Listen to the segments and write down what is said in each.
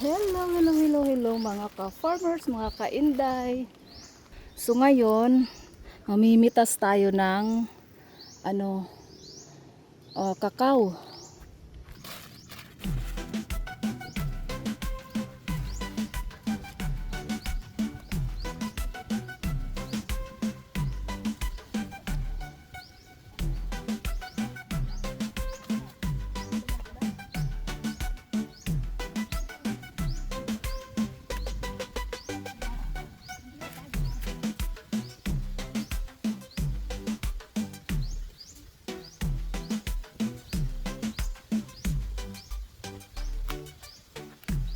Hello, hello, hello, hello mga ka-farmers, mga ka-inday. So ngayon, mamimitas tayo ng kakao.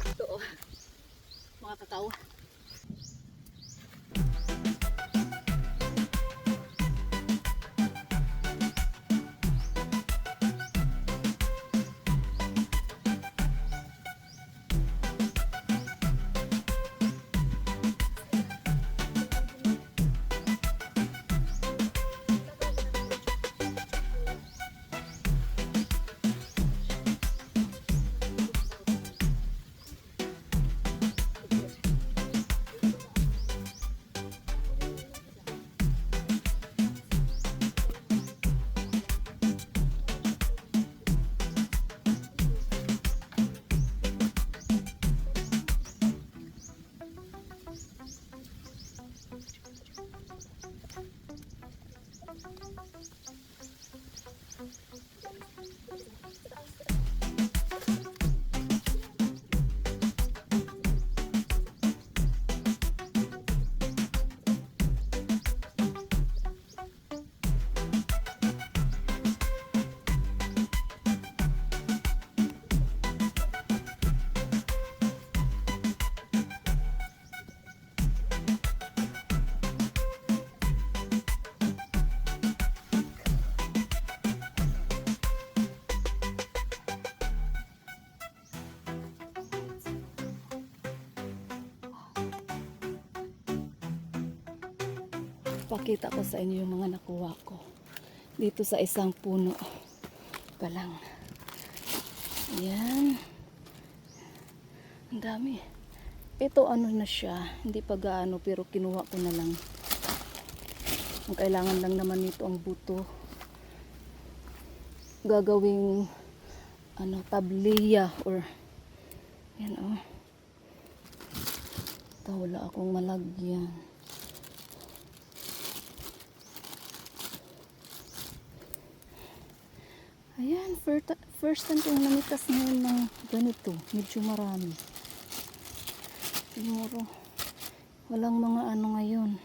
Ito mga kakao. Pakita ko sa inyo yung mga nakuha ko dito sa isang puno pa lang. Yan, ang dami. Ito ano na siya, hindi pa gaano, pero kinuha ko na lang. Ang kailangan lang naman nito ang buto, gagawing tabliya or yan ito, wala akong malagyan. Ayan, first time kong namitas ngayon ng ganito. Medyo marami. Siguro, walang mga ngayon.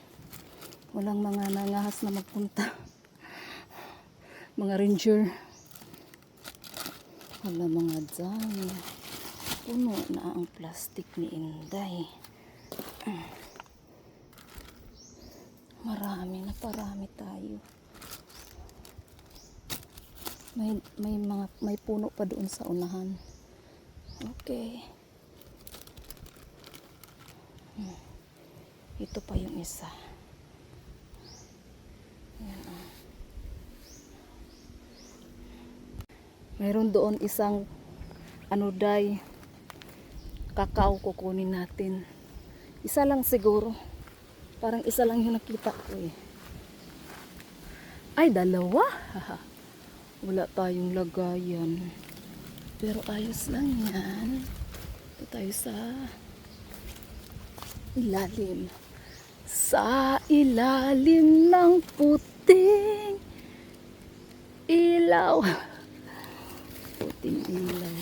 Walang mga nangahas na magpunta. Mga ranger. Wala mga dami. Puno na ang plastic ni Inday. Parami tayo. May puno pa doon sa unahan. Okay. Ito pa yung isa. Ayan, mayroon doon isang kakao kukunin natin. Isa lang siguro. Parang isa lang yung nakita ko eh. Ay, dalawa. Wala tayong lagayan. Pero ayos lang yan. Ito tayo sa ilalim. Sa ilalim ng puting ilaw. Puting ilaw.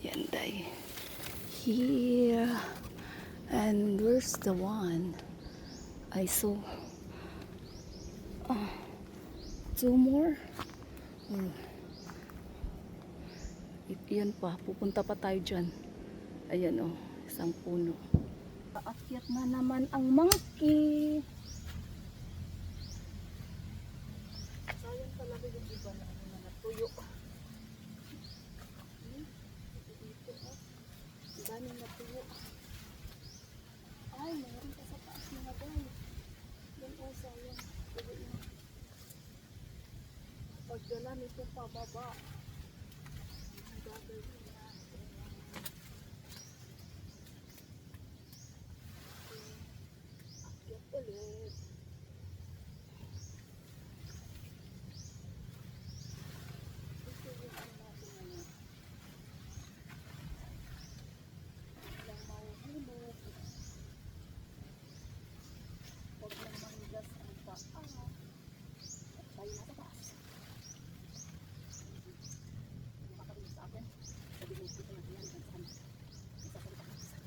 Yan day. Here. And where's the one I saw? Two more. Yan pa, pupunta pa tayo dyan. Ayan isang puno. Paakyat na naman ang monkey. Sayang talaga yung iba na natuyo. Dito ang dami natuyo. Ay, meron pa sa taas mga guys. Yan sayang. pagdala nito pababa. Ang gagawin natin. Akyat ulit. Ito yung ano natin ano. Lang mahuhulog. Huwag lang manigas ang paa. At tayo nasa taas. Makakabili sa akin. Sabi mo ito na yan. Saan? Isasalita ka sa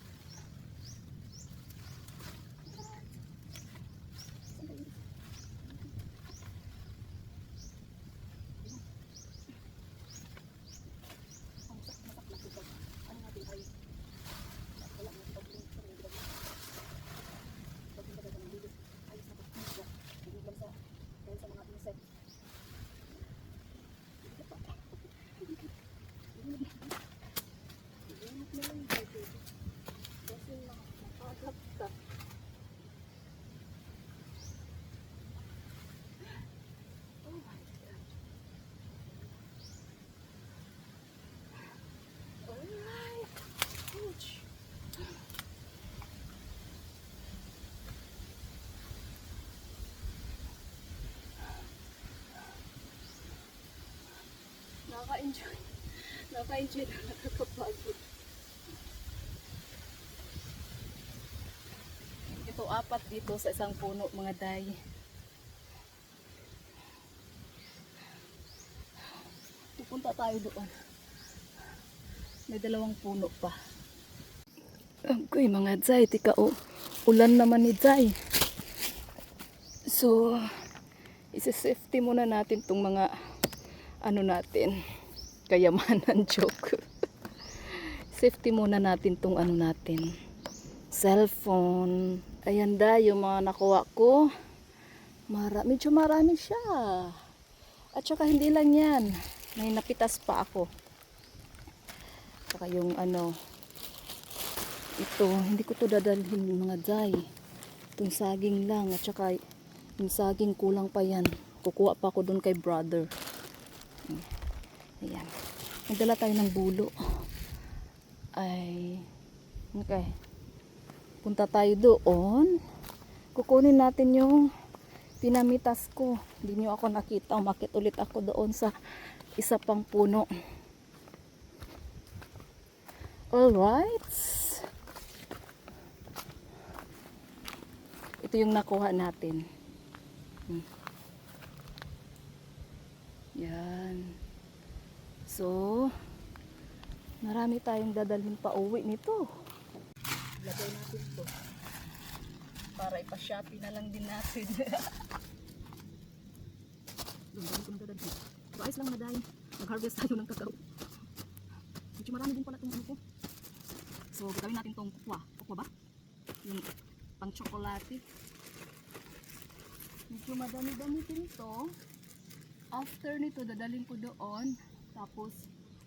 Nakaka-enjoy. Nakaka-enjoy na nakakapagod. Ito apat dito sa isang puno mga day. Pupunta tayo doon. May dalawang puno pa. Okay mga day, tika ulan naman ni day. So, isi-safety muna natin tong mga ano natin, kayamanan joke. Safety muna natin tong ano natin, cellphone. Ayan da, yung mga nakuha ko. Medyo marami siya. At saka hindi lang yan. May napitas pa ako. Saka yung ano, ito, hindi ko to dadalhin mga day. Itong saging lang. At saka yung saging kulang pa yan. Kukuha pa ako dun kay brother. Ayan. Nagdala tayo ng bulo. Ay, okay. Punta tayo doon. Kukunin natin yung pinamitas ko. Hindi nyo ako nakita. Umakit ulit ako doon sa isa pang puno. Alright. Ito yung nakuha natin. Yan. So, marami tayong dadalhin pa uwi nito. Lagay natin to. Para ipa-shopee na lang din natin. Doon ko dadalhin. Ayos lang na dahil. Mag-harvest tayo ng kakao. Medyo marami din pala itong ano ko. So, gagawin natin itong kukwa. Kukwa ba? Yung pang-chocolate. Medyo madami-dami din ito. After nito, dadalhin ko doon. Tapos,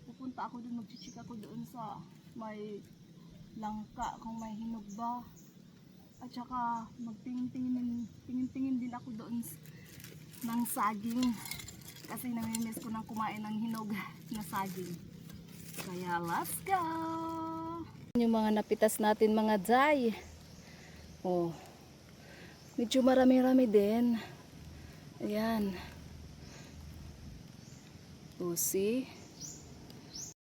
pupunta ako doon, mag-check ako doon sa may langka, kung may hinog ba. At saka, tingin-tingin din ako doon ng saging. Kasi namimiss ko nang kumain ng hinog na saging. Kaya, let's go! Yung mga napitas natin mga day. Oh, medyo marami-rami din. Ayan. Oh, see?